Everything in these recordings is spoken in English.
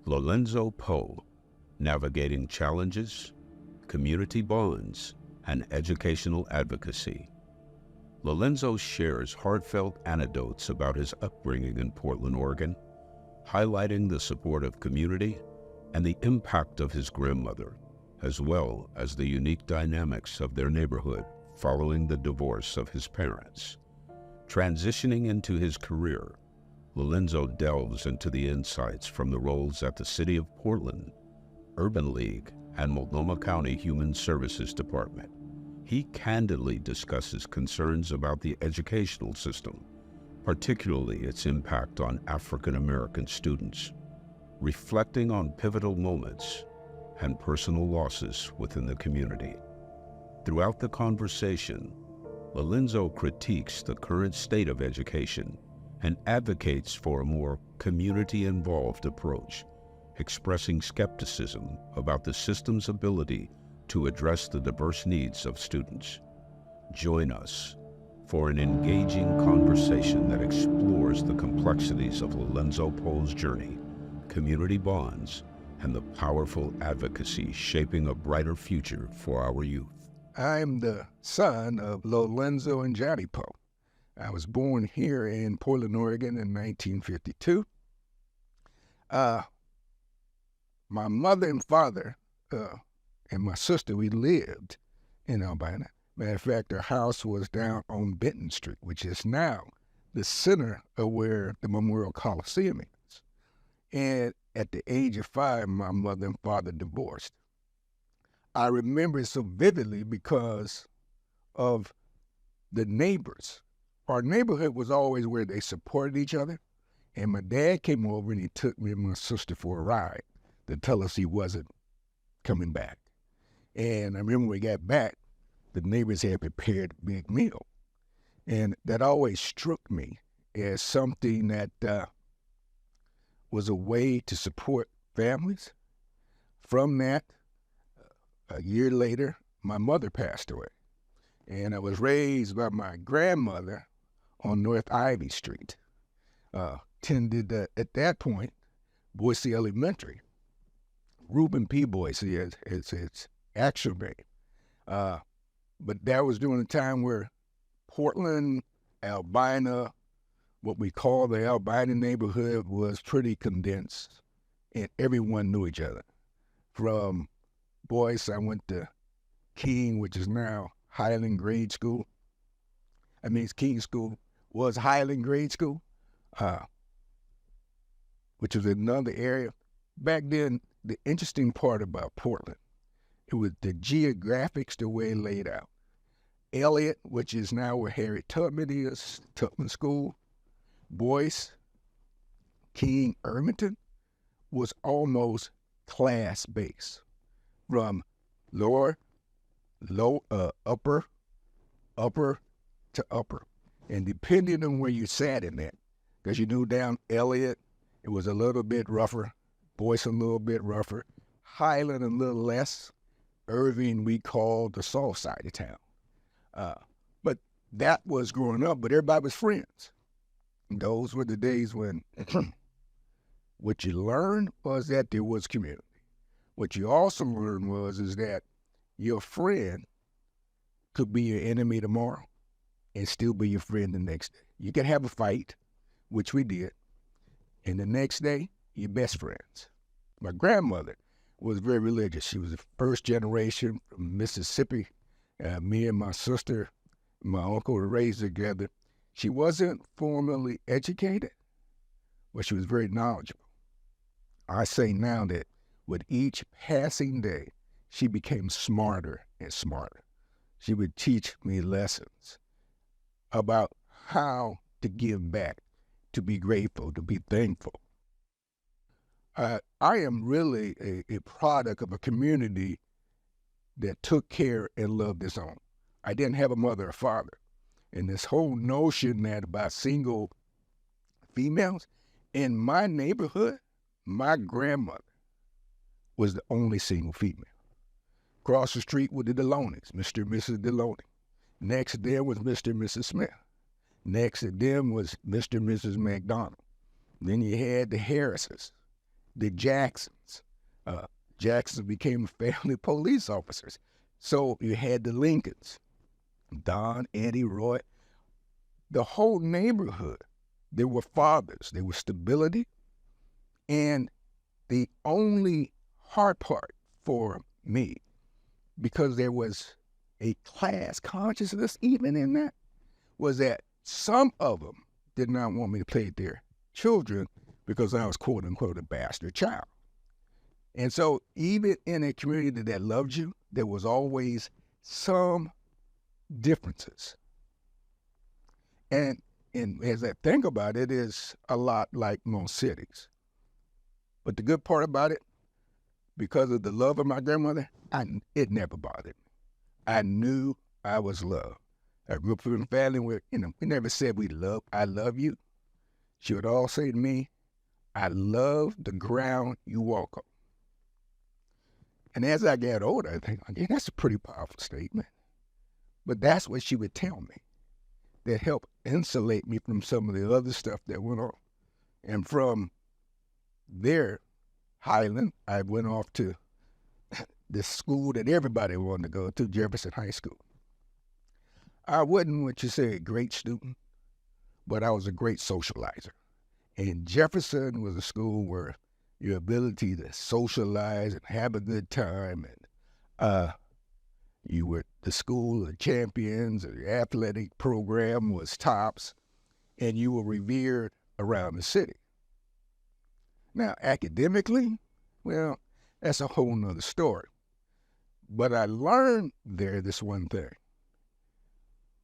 Lolenzo Poe, Navigating Challenges, Community Bonds, and Educational Advocacy. Lolenzo shares heartfelt anecdotes about his upbringing in Portland, Oregon, highlighting the support of community and the impact of his grandmother, as well as the unique dynamics of their neighborhood following the divorce of his parents. Transitioning into his career, Lolenzo delves into the insights from the roles at the City of Portland, Urban League, and Multnomah County Human Services Department. He candidly discusses concerns about the educational system, particularly its impact on African American students, reflecting on pivotal moments and personal losses within the community. Throughout the conversation, Lolenzo critiques the current state of education and advocates for a more community-involved approach, expressing skepticism about the system's ability to address the diverse needs of students. Join us for an engaging conversation that explores the complexities of Lolenzo Poe's journey, community bonds, and the powerful advocacy shaping a brighter future for our youth. I'm the son of Lolenzo and Johnny Poe. I was born here in Portland, Oregon in 1952. My mother and father and my sister, we lived in Albina. Matter of fact, our house was down on Benton Street, which is now the center of where the Memorial Coliseum is. And at the age of 5, my mother and father divorced. I remember it so vividly because of the neighbors. Our neighborhood was always where they supported each other. And my dad came over and he took me and my sister for a ride to tell us he wasn't coming back. And I remember when we got back, the neighbors had prepared a big meal. And that always struck me as something that was a way to support families. From that, a year later, my mother passed away. And I was raised by my grandmother on North Ivy Street. Attended, at that point, Boise Elementary. Reuben P. Boise is its actual name. But that was during a time where Portland, Albina, what we call the Albina neighborhood, was pretty condensed, and everyone knew each other. From Boise, I went to King, which is now Highland Grade School. I mean, King School was Highland Grade School, which was another area. Back then, the interesting part about Portland, it was the geographics, the way laid out. Elliott, which is now where Harriet Tubman is, Tubman School, Boyce, King, Irvington, was almost class-based. From upper to upper. And depending on where you sat in that, because you knew down Elliott, it was a little bit rougher, Boyce a little bit rougher, Highland a little less, Irving we called the soft side of town. But that was growing up, but everybody was friends. Those were the days when what you learned was that there was community. What you also learned is that your friend could be your enemy tomorrow and still be your friend the next day. You could have a fight, which we did, and the next day, you're best friends. My grandmother was very religious. She was the first generation from Mississippi. Me and my sister, my uncle were raised together. She wasn't formally educated, but she was very knowledgeable. I say now that with each passing day, she became smarter and smarter. She would teach me lessons about how to give back, to be grateful, to be thankful. I am really a product of a community that took care and loved its own. I didn't have a mother or father. And this whole notion that about single females, in my neighborhood, my grandmother was the only single female. Across the street were the Delonis, Mr. and Mrs. Deloney. Next to them was Mr. and Mrs. Smith. Next to them was Mr. and Mrs. McDonald. Then you had the Harrises. the Jacksons. Jacksons became family police officers. So you had the Lincolns, Don, Eddie, Roy, the whole neighborhood. They were fathers. They were stability. And the only hard part for me, because there was a class consciousness even in that, was that some of them did not want me to play their children because I was quote unquote a bastard child. And so even in a community that loved you, there was always some differences. And as I think about it, it's a lot like most cities. But the good part about it, because of the love of my grandmother, it never bothered me. I knew I was loved. I grew up in a family where, we never said I love you. She would all say to me, I love the ground you walk on. And as I got older, I think, okay, that's a pretty powerful statement. But that's what she would tell me that helped insulate me from some of the other stuff that went on. And from there, Highland, I went off to the school that everybody wanted to go to, Jefferson High School. I wasn't what you say a great student, but I was a great socializer. And Jefferson was a school where your ability to socialize and have a good time, and you were the school of champions, and the athletic program was tops, and you were revered around the city. Now, academically, well, that's a whole nother story. But I learned there this one thing.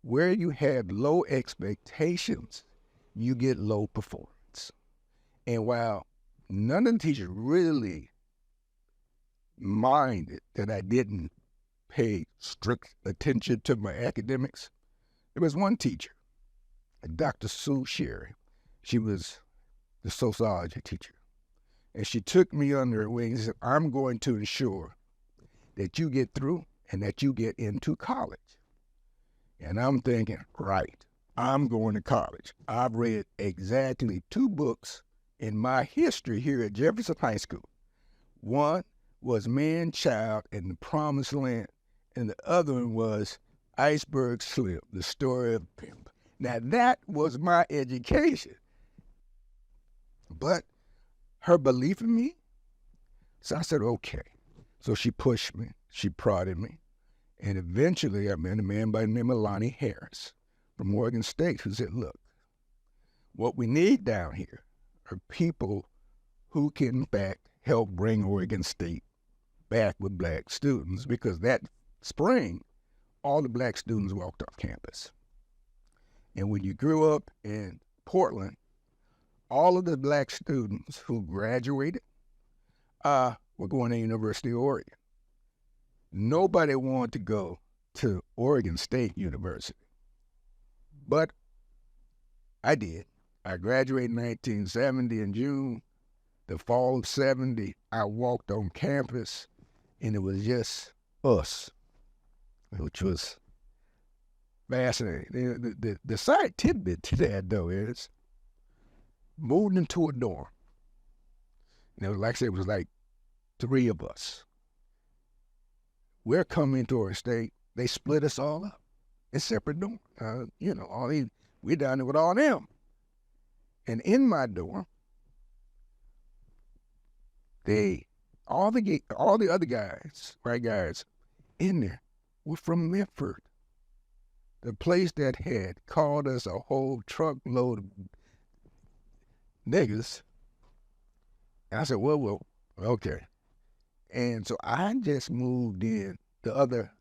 Where you have low expectations, you get low performance. And while none of the teachers really minded that I didn't pay strict attention to my academics, there was one teacher, Dr. Sue Sherry. She was the sociology teacher. And she took me under her wing and said, I'm going to ensure that you get through and that you get into college. And I'm thinking, right, I'm going to college. I've read exactly 2 books in my history here at Jefferson High School. One was Man, Child, and the Promised Land, and the other one was Iceberg Slim, the story of a pimp. Now, that was my education. But her belief in me, so I said, okay. So she pushed me, she prodded me, and eventually I met a man by the name of Lonnie Harris from Oregon State who said, look, what we need down here are people who can, in fact, help bring Oregon State back with black students, because that spring, all the black students walked off campus. And when you grew up in Portland, all of the black students who graduated were going to the University of Oregon. Nobody wanted to go to Oregon State University. But I did. I graduated in 1970 in June. The fall of 70, I walked on campus, and it was just us, which was fascinating. The side tidbit to that, though, is moved into a dorm. And it was like I said, it was like 3 of us. We're coming to our state. They split us all up in separate dorms. All these, we're down there with all them. And in my dorm, all the other guys, white guys, in there were from Medford, the place that had called us a whole truckload of niggas. And I said, well, okay. And so I just moved in. The other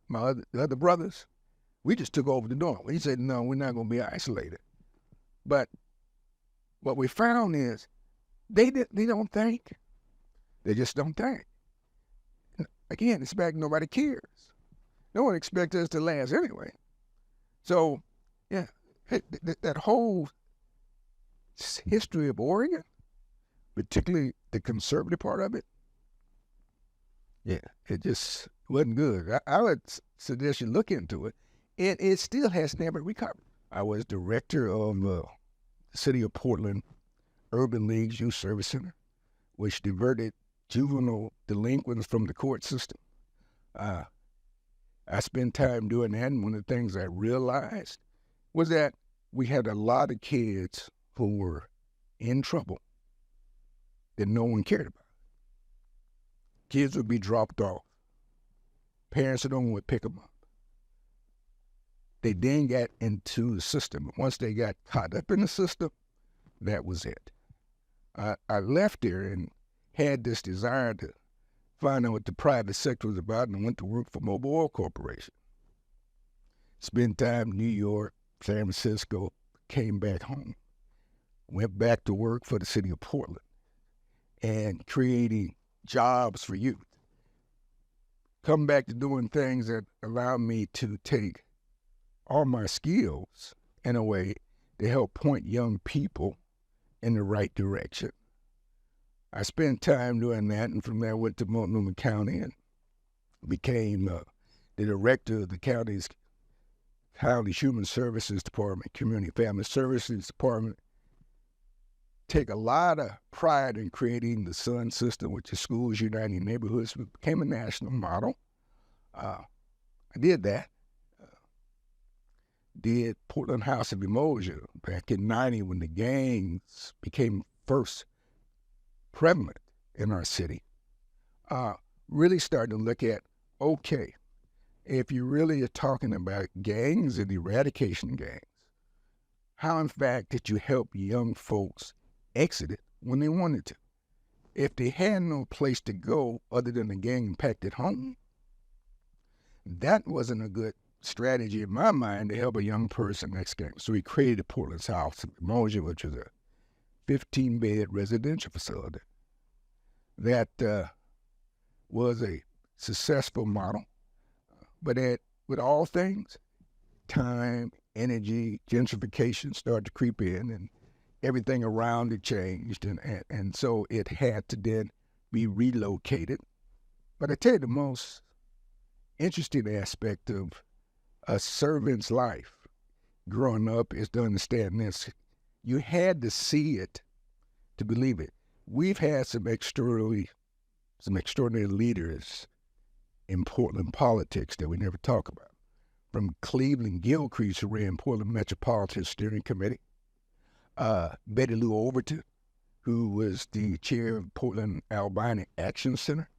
brothers, we just took over the dorm. We said, no, we're not going to be isolated. But what we found is they don't think. They just don't think. Again, it's back, nobody cares. No one expects us to last anyway. So, yeah, that whole history of Oregon, particularly the conservative part of it, yeah, it just wasn't good. I would suggest you look into it, and it still has never recovered. I was director of the City of Portland Urban League's Youth Service Center, which diverted juvenile delinquents from the court system. I spent time doing that, and one of the things I realized was that we had a lot of kids who were in trouble that no one cared about. Kids would be dropped off. Parents at home would pick them up. They then got into the system. Once they got caught up in the system, that was it. I left there and had this desire to find out what the private sector was about, and I went to work for Mobil Oil Corporation. Spent time in New York, San Francisco, came back home. Went back to work for the city of Portland and creating jobs for youth. Come back to doing things that allow me to take all my skills in a way to help point young people in the right direction. I spent time doing that, and from there I went to Multnomah County and became the director of the county Human Services Department, Community Family Services Department. Take a lot of pride in creating the SUN system, which is Schools Uniting Neighborhoods. It became a national model. I did that. Did Portland House of Emotion back in '90 when the gangs became first prevalent in our city. Really started to look at, okay, if you really are talking about gangs and eradication gangs, how in fact did you help young folks exit it when they wanted to? If they had no place to go other than a gang-impacted home, that wasn't a good strategy in my mind to help a young person next gang. So we created Portland's House of Emotion, which was a 15-bed residential facility. That was a successful model, but with all things, time, energy, gentrification started to creep in, and everything around it changed, and so it had to then be relocated. But I tell you, the most interesting aspect of a servant's life growing up is to understand this. You had to see it to believe it. We've had some extraordinary leaders in Portland politics that we never talk about. From Cleveland Gilcrease, who ran Portland Metropolitan Steering Committee, Betty Lou Overton, who was the chair of Portland Albina Action Center.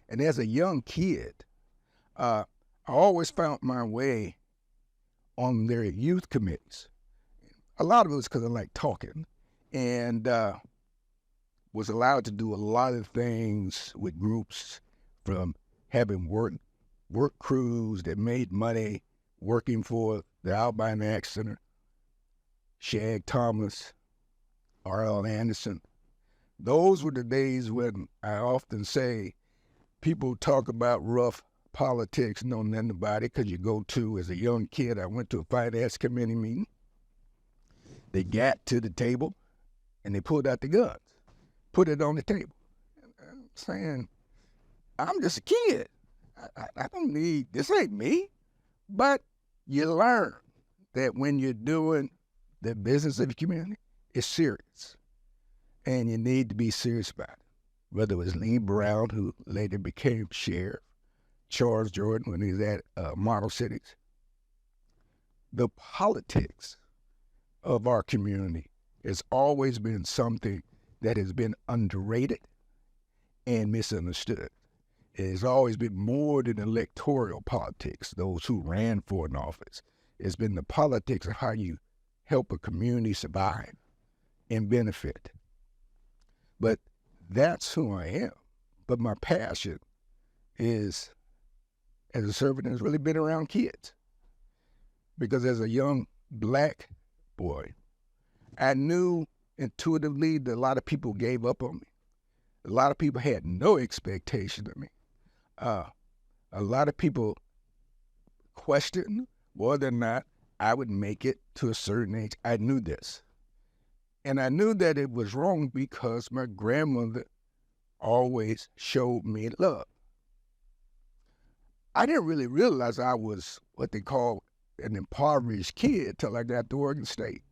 And as a young kid, I always found my way on their youth committees. A lot of it was because I liked talking, and was allowed to do a lot of things with groups, from having work crews that made money working for the Albina Action Center, Shag Thomas, R.L. Anderson. Those were the days when I often say people talk about rough politics, know nothing about it, because you go to, as a young kid, I went to a finance committee meeting. They got to the table, and they pulled out the guns, put it on the table. I'm saying, I'm just a kid. I don't need, this ain't me. But you learn that when you're doing the business of the community, it's serious. And you need to be serious about it. Whether it was Lee Brown, who later became sheriff, Charles Jordan when he was at Model Cities. The politics of our community has always been something that has been underrated and misunderstood. It has always been more than electoral politics, those who ran for an office. It's been the politics of how you help a community survive and benefit. But that's who I am. But my passion is, as a servant, has really been around kids. Because as a young black boy, I knew intuitively that a lot of people gave up on me. A lot of people had no expectation of me. A lot of people questioned whether or not I would make it to a certain age. I knew this. And I knew that it was wrong because my grandmother always showed me love. I didn't really realize I was what they call an impoverished kid till I got to Oregon State.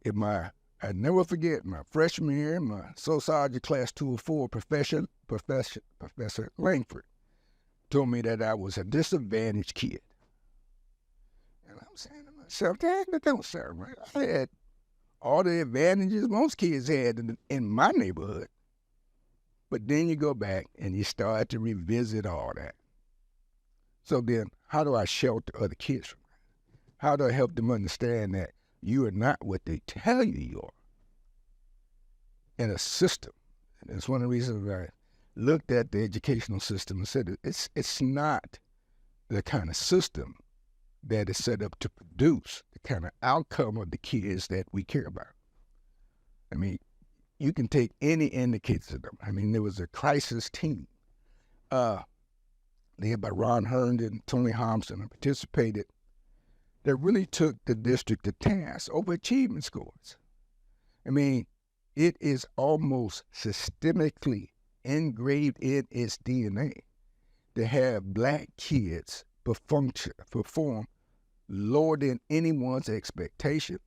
I I never forget my freshman year, my sociology class 204 Professor Langford told me that I was a disadvantaged kid. And I'm saying to myself, that don't sound right. I had all the advantages most kids had in my neighborhood. But then you go back and you start to revisit all that. So then, how do I shelter other kids from that? How do I help them understand that you are not what they tell you are in a system? And it's one of the reasons I looked at the educational system and said it's not the kind of system that is set up to produce the kind of outcome of the kids that we care about. I mean, you can take any indicator of them. I mean, there was a crisis team led by Ron Herndon, Tony Thompson, and participated, that really took the district to task over achievement scores. I mean, it is almost systemically engraved in its DNA to have black kids perform lower than anyone's expectation,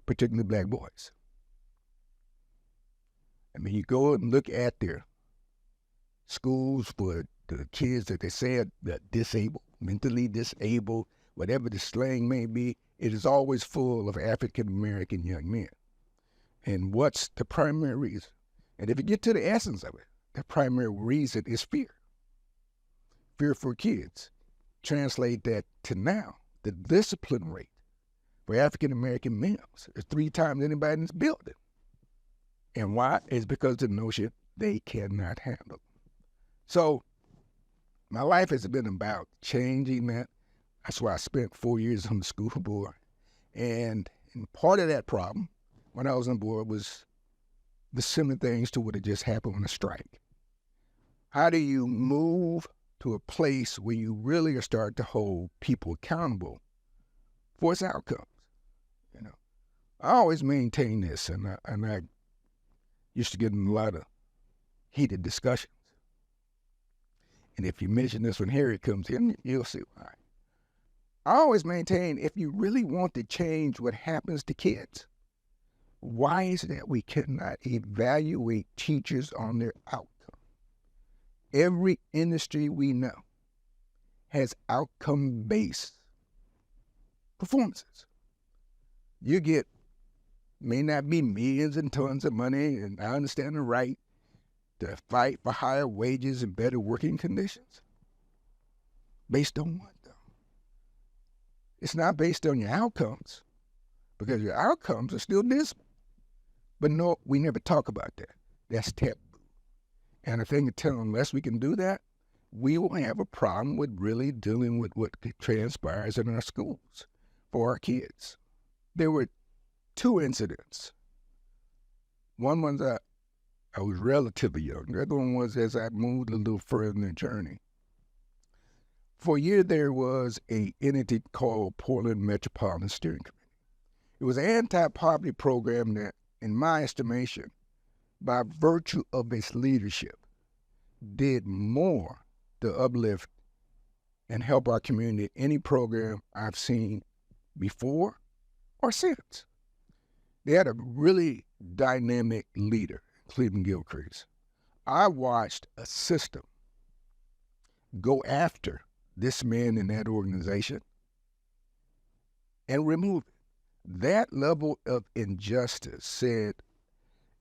particularly black boys. I mean, you go and look at their schools for the kids that they say are disabled, mentally disabled, whatever the slang may be, it is always full of African-American young men. And what's the primary reason? And if you get to the essence of it, the primary reason is fear. Fear for kids. Translate that to now, the discipline rate for African-American males is 3 times anybody in this building. And why? It's because of the notion they cannot handle. So my life has been about changing that. That's why I spent 4 years on the school board. And part of that problem when I was on board was the similar things to what had just happened on a strike. How do you move to a place where you really are starting to hold people accountable for its outcomes? You know, I always maintain this, and I used to get in a lot of heated discussions. And if you mention this when Harry comes in, you'll see why. I always maintain, if you really want to change what happens to kids, why is it that we cannot evaluate teachers on their outcome? Every industry we know has outcome-based performances. You get, may not be millions and tons of money, and I understand the right to fight for higher wages and better working conditions. Based on what, though? It's not based on your outcomes, because your outcomes are still dismal. But no, we never talk about that. That's taboo. And I think unless we can do that, we will have a problem with really dealing with what transpires in our schools for our kids. There were 2 incidents. One was I was relatively young. The other one was as I moved a little further in the journey. For a year, there was an entity called Portland Metropolitan Steering Committee. It was an anti-poverty program that, in my estimation, by virtue of its leadership, did more to uplift and help our community than any program I've seen before or since. They had a really dynamic leader, Cleveland Gilcrease. I watched a system go after this man in that organization and remove it. That level of injustice said,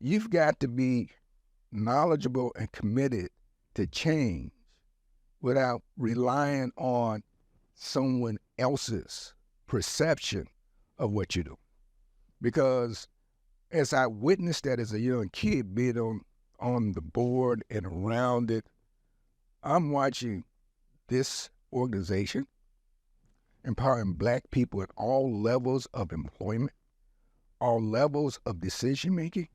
you've got to be knowledgeable and committed to change without relying on someone else's perception of what you do. Because as I witnessed that as a young kid, being on the board and around it, I'm watching this organization empowering black people at all levels of employment, all levels of decision-making,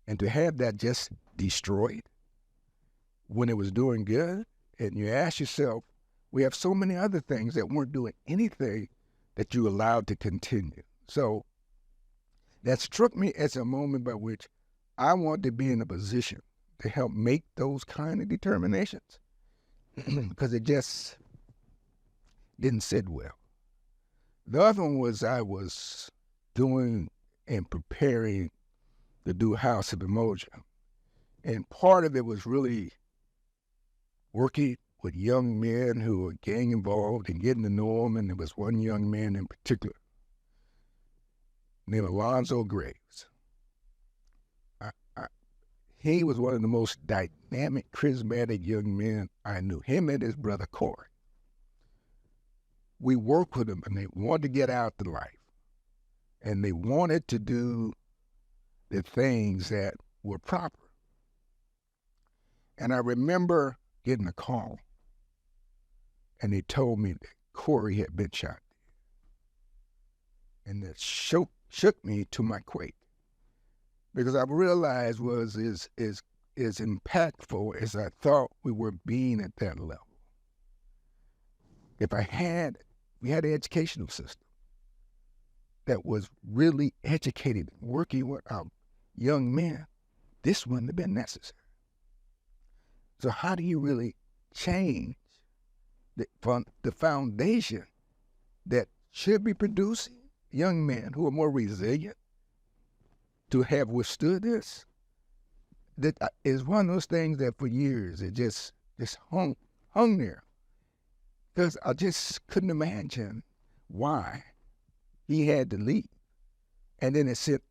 and to have that just destroyed when it was doing good. And you ask yourself, we have so many other things that weren't doing anything that you allowed to continue. So that struck me as a moment by which I want to be in a position to help make those kind of determinations because it just didn't sit well. The other one was I was doing and preparing to do House of Emotion. And part of it was really working with young men who were gang involved and getting to know them. And there was one young man in particular named Alonzo Graves. He was one of the most dynamic, charismatic young men I knew. Him and his brother Corey. We worked with them, and they wanted to get out to life. And they wanted to do the things that were proper. And I remember getting a call, and they told me that Corey had been shot. And that shook me to my quake. Because I realized was as impactful as I thought we were being at that level. If we had an educational system that was really educated, working with our young men, this wouldn't have been necessary. So how do you really change the foundation that should be producing young men who are more resilient to have withstood this? That is one of those things that for years it just hung there. Because I just couldn't imagine why he had to leave. And then it sent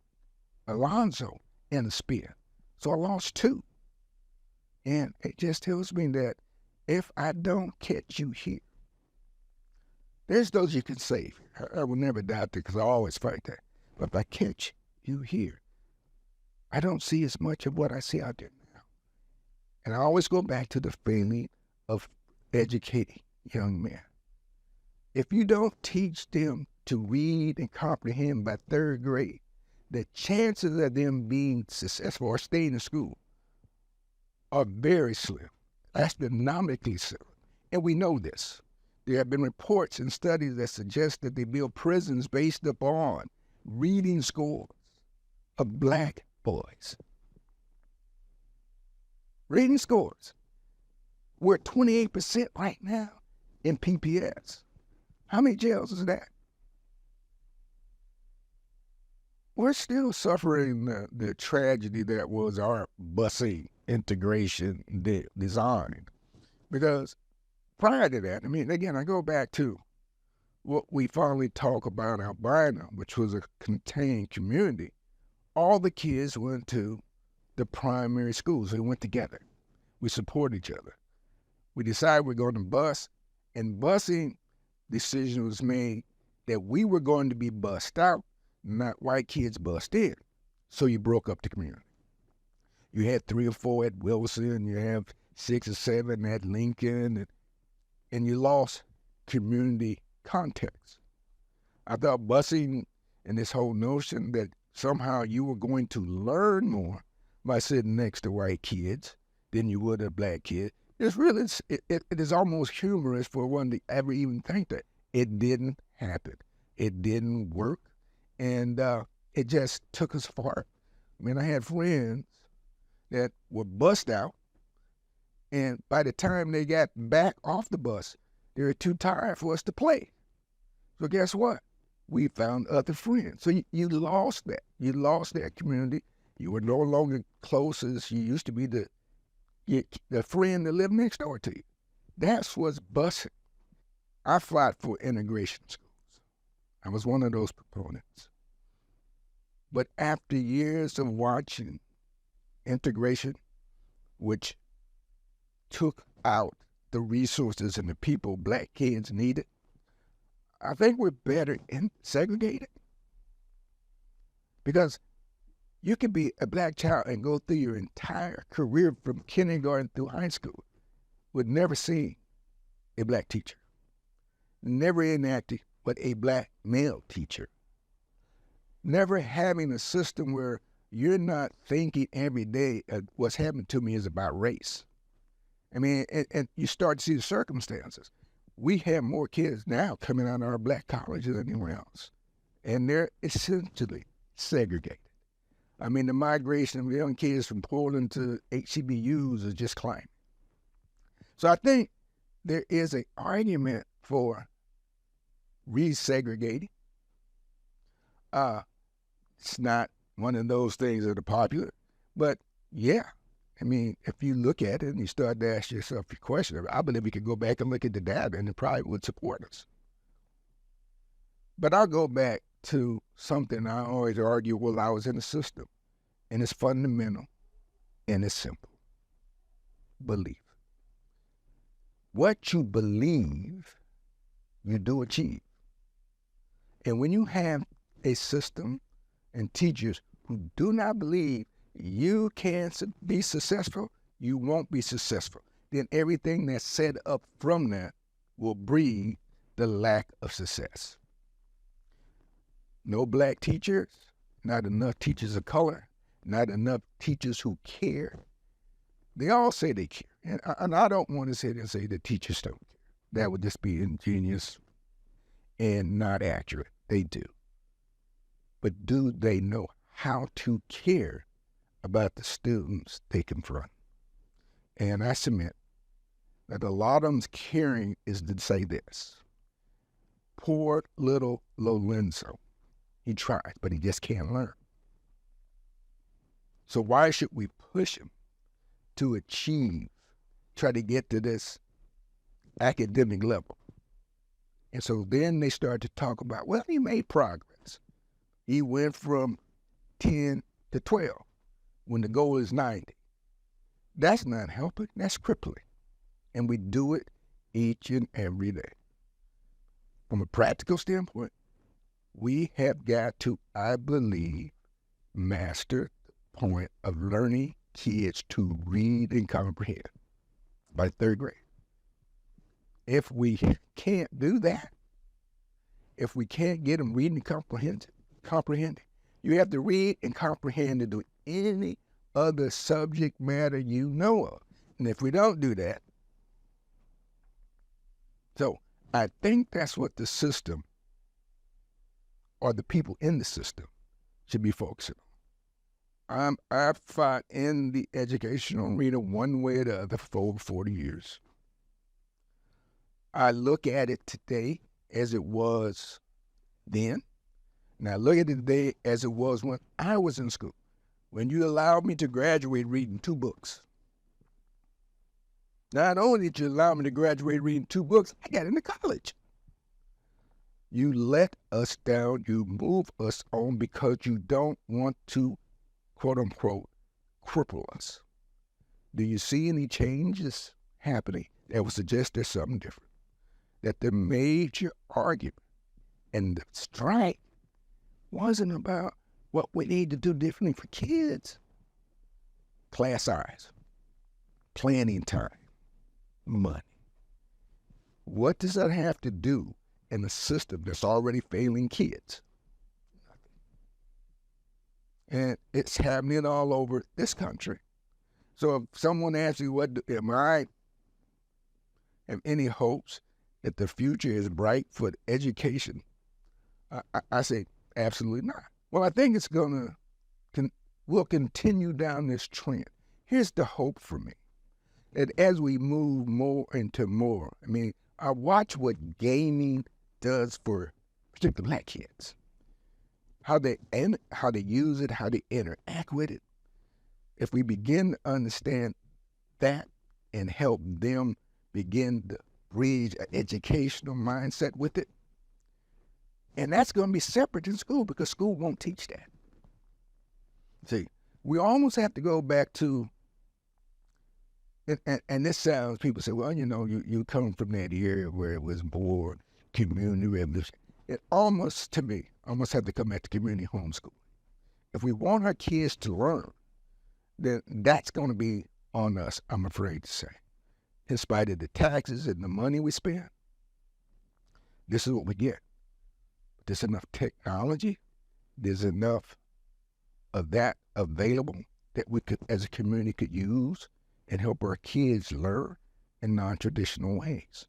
Alonzo in the spear. So I lost two. And it just tells me that if I don't catch you here, there's those you can save. I will never doubt that because I always fight that. But if I catch you here, I don't see as much of what I see out there now. And I always go back to the feeling of educating young men. If you don't teach them to read and comprehend by third grade, the chances of them being successful or staying in school are very slim, astronomically slim. And we know this. There have been reports and studies that suggest that they build prisons based upon reading scores of black boys. Reading scores. We're at 28% right now in PPS. How many jails is that? We're still suffering the tragedy that was our busing integration design. Because prior to that, I mean, again, I go back to what we finally talk about albino, which was a contained community. All the kids went to the primary schools. They went together. We support each other. We decided we're going to bus, and busing decision was made that we were going to be bussed out, not white kids bussed in. So you broke up the community. You had 3 or 4 at Wilson, you have 6 or 7 at Lincoln, and you lost community context. I thought busing and this whole notion that somehow you were going to learn more by sitting next to white kids than you would a black kid. It is almost humorous for one to ever even think that. It didn't happen. It didn't work. And it just took us far. I mean, I had friends that were bussed out, and by the time they got back off the bus, they were too tired for us to play. So guess what? We found other friends. So you lost that. You lost that community. You were no longer close as you used to be the friend that lived next door to you. That's what's busing. I fought for integration schools. I was one of those proponents. But after years of watching integration, which took out the resources and the people black kids needed, I think we're better in segregated. Because you can be a black child and go through your entire career from kindergarten through high school with never seeing a black teacher, never interacting with a black male teacher, never having a system where you're not thinking every day what's happening to me is about race. I mean, and you start to see the circumstances. We have more kids now coming out of our black colleges than anywhere else, and they're essentially segregated. I mean, the migration of young kids from Portland to HCBUs is just climbing. So I think there is an argument for resegregating. It's not one of those things that are popular. But yeah, I mean, if you look at it and you start to ask yourself your question, I believe we could go back and look at the data and it probably would support us. But I'll go back to something I always argue while I was in the system, and it's fundamental and it's simple. Belief. What you believe, you do achieve. And when you have a system and teachers who do not believe you can be successful, you won't be successful. Then everything that's set up from that will breed the lack of success. No black teachers, not enough teachers of color, not enough teachers who care. They all say they care. And I don't want to sit and say the teachers don't care. That would just be ingenious and not accurate. They do. But do they know how to care about the students they confront? And I submit that a lot of them's caring is to say this. Poor little Lolenzo. He tries, but he just can't learn. So why should we push him to achieve, try to get to this academic level? And so then they start to talk about, well, he made progress. He went from 10 to 12 when the goal is 90. That's not helping, that's crippling. And we do it each and every day. From a practical standpoint, we have got to, I believe, master the point of learning kids to read and comprehend by third grade. If we can't do that, if we can't get them reading and comprehending, you have to read and comprehend to do any other subject matter you know of. And if we don't do that, so I think that's what the system or the people in the system should be focusing on. I've fought in the educational arena one way or the other for over 40 years. I look at it today as it was then, and I look at it today as it was when I was in school, when you allowed me to graduate reading 2 books. Not only did you allow me to graduate reading 2 books, I got into college. You let us down, you move us on because you don't want to, quote unquote, cripple us. Do you see any changes happening that would suggest there's something different? That the major argument and the strike wasn't about what we need to do differently for kids. Class size, planning time, money. What does that have to do in a system that's already failing kids? And it's happening all over this country. So if someone asks you, am I have any hopes that the future is bright for education? I say absolutely not. Well, I think it's we'll continue down this trend. Here's the hope for me, that as we move more into more, I watch what gaming does for particularly black kids, how they use it, how they interact with it. If we begin to understand that and help them begin to bridge an educational mindset with it, and that's going to be separate in school because school won't teach that. See, we almost have to go back to, and this sounds, people say, well, you come from that area where it was more community revolution. It almost, to me, almost have to come back to community homeschool. If we want our kids to learn, then that's going to be on us, I'm afraid to say. In spite of the taxes and the money we spend, this is what we get. There's enough technology, there's enough of that available that we could, as a community, could use and help our kids learn in non-traditional ways.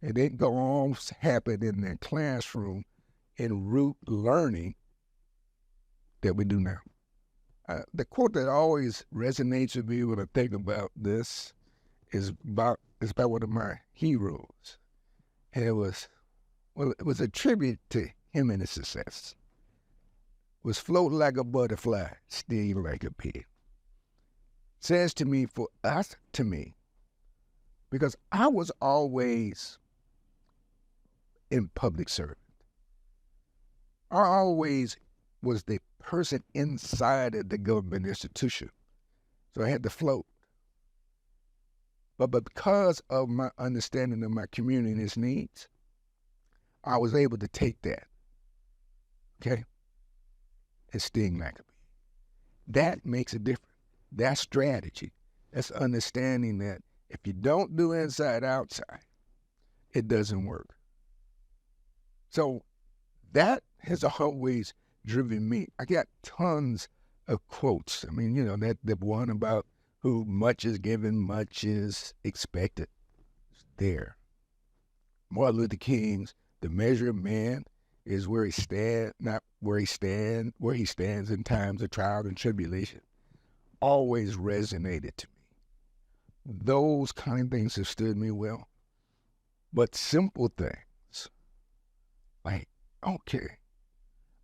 It didn't go on happen in their classroom in root learning that we do now. The quote that always resonates with me when I think about this is by one of my heroes. And it was a tribute to him and his success. was float like a butterfly, sting like a bee. Says to me, for us, to me, because I was always in public service. I always was the person inside of the government institution. So I had to float. But because of my understanding of my community and its needs, I was able to take that, okay, and sting like a bee. That makes a difference. That's strategy. That's understanding that if you don't do inside outside, it doesn't work. So that has always driven me. I got tons of quotes. I mean, that one about who much is given, much is expected. It's there. Martin Luther King's "The measure of man is where he stands, not where he stands in times of trial and tribulation," always resonated to me. Those kind of things have stood me well. But simple things, like, okay,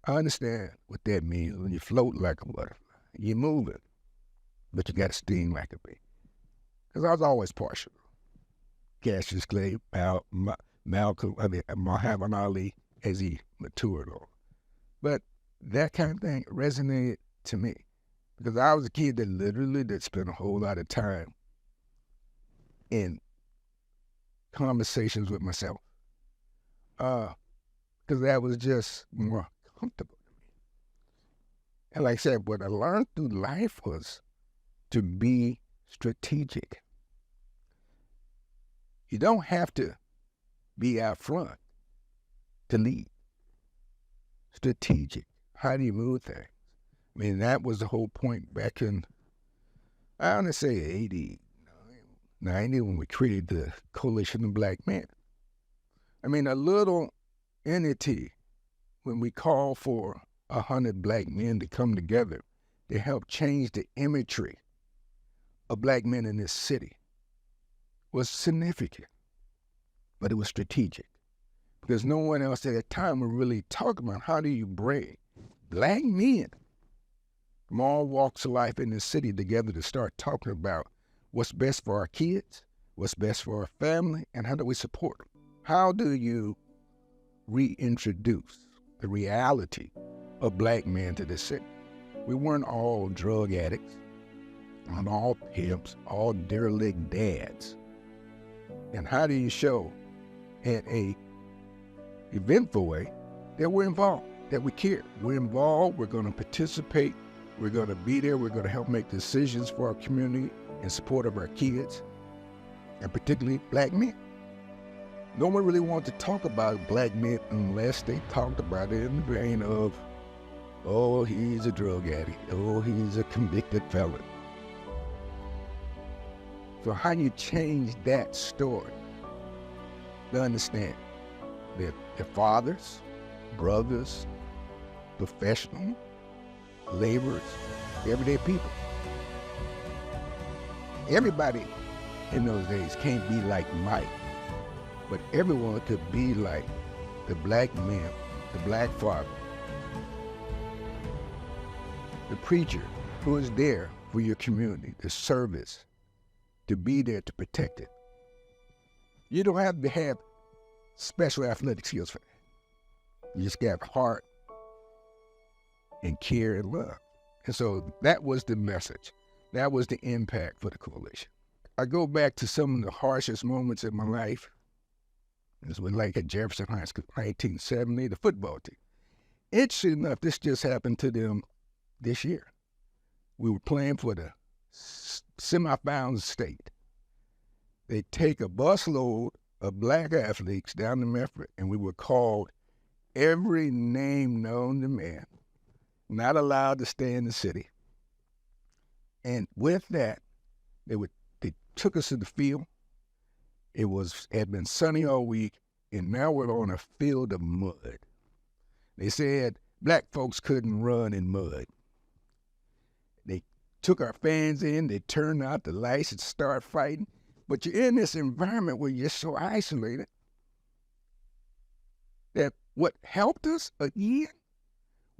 I understand what that means when you float like a butterfly. You're moving, but you got to sting like a bee. Because I was always partial. Cassius Clay, Muhammad Ali, as he matured on. But that kind of thing resonated to me. Because I was a kid that spent a whole lot of time in conversations with myself. Because that was just more comfortable to me. And like I said, what I learned through life was to be strategic. You don't have to be out front to lead. Strategic. How do you move things? I mean, that was the whole point back in, I want to say 80, 90, when we created the Coalition of Black Men. I mean, a little entity, when we called for 100 black men to come together to help change the imagery of black men in this city, was significant, but it was strategic. Because no one else at that time would really talk about how do you bring black men from all walks of life in this city together to start talking about what's best for our kids, what's best for our family, and how do we support them? How do you reintroduce the reality of black men to this city? We weren't all drug addicts, not all pimps, all derelict dads. And how do you show in a eventful way that we're involved, that we care? We're involved, we're going to participate, we're going to be there, we're going to help make decisions for our community in support of our kids, and particularly black men. No one really wanted to talk about black men unless they talked about it in the vein of, oh, he's a drug addict, oh, he's a convicted felon. So how do you change that story to understand that their fathers, brothers, professionals, laborers, everyday people? Everybody in those days can't be like Mike, but everyone could be like the black man, the black father, the preacher who is there for your community, the service, to be there to protect it. You don't have to have special athletic skills for that. You just got heart and care and love. And so that was the message. That was the impact for the coalition. I go back to some of the harshest moments in my life. This was like at Jefferson High School, 1970, the football team. Interesting enough, this just happened to them this year. We were playing for the semifinals state. They take a busload of black athletes down to Memphis, and we were called every name known to man, not allowed to stay in the city. And with that, they took us to the field. It had been sunny all week, and now we're on a field of mud. They said black folks couldn't run in mud. They took our fans in, they turned out the lights and started fighting. But you're in this environment where you're so isolated that what helped us again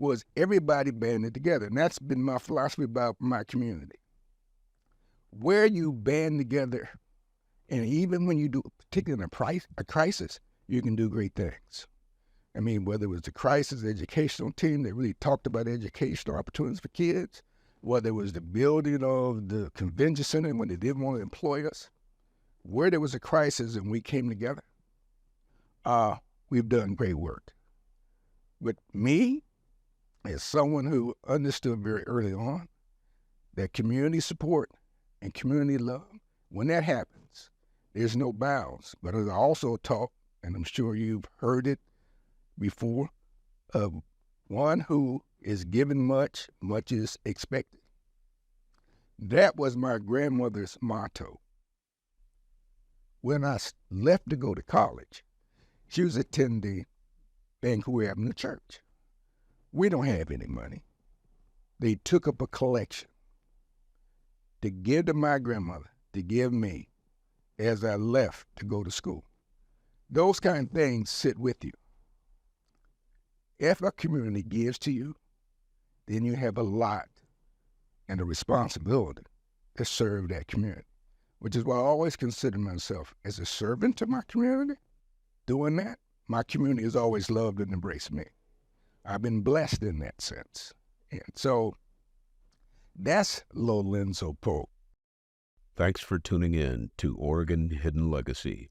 was everybody banded together. And that's been my philosophy about my community. Where you band together, and even when you do, particularly in a crisis, you can do great things. I mean, whether it was the crisis educational team that really talked about educational opportunities for kids, whether it was the building of the convention center when they didn't want to employ us, where there was a crisis and we came together, we've done great work. But me, as someone who understood very early on that community support and community love, when that happens, there's no bounds. But as I also taught, and I'm sure you've heard it before, of one who is given much, much is expected. That was my grandmother's motto. When I left to go to college, she was attending Vancouver Avenue Church. We don't have any money. They took up a collection to give to my grandmother, to give me, as I left to go to school. Those kind of things sit with you. If a community gives to you, then you have a lot and a responsibility to serve that community, which is why I always consider myself as a servant to my community. Doing that, my community has always loved and embraced me. I've been blessed in that sense. And so that's Lolenzo Poe. Thanks for tuning in to Oregon Hidden Legacy.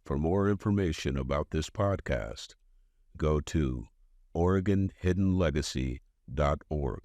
For more information about this podcast, go to OregonHiddenLegacy.org.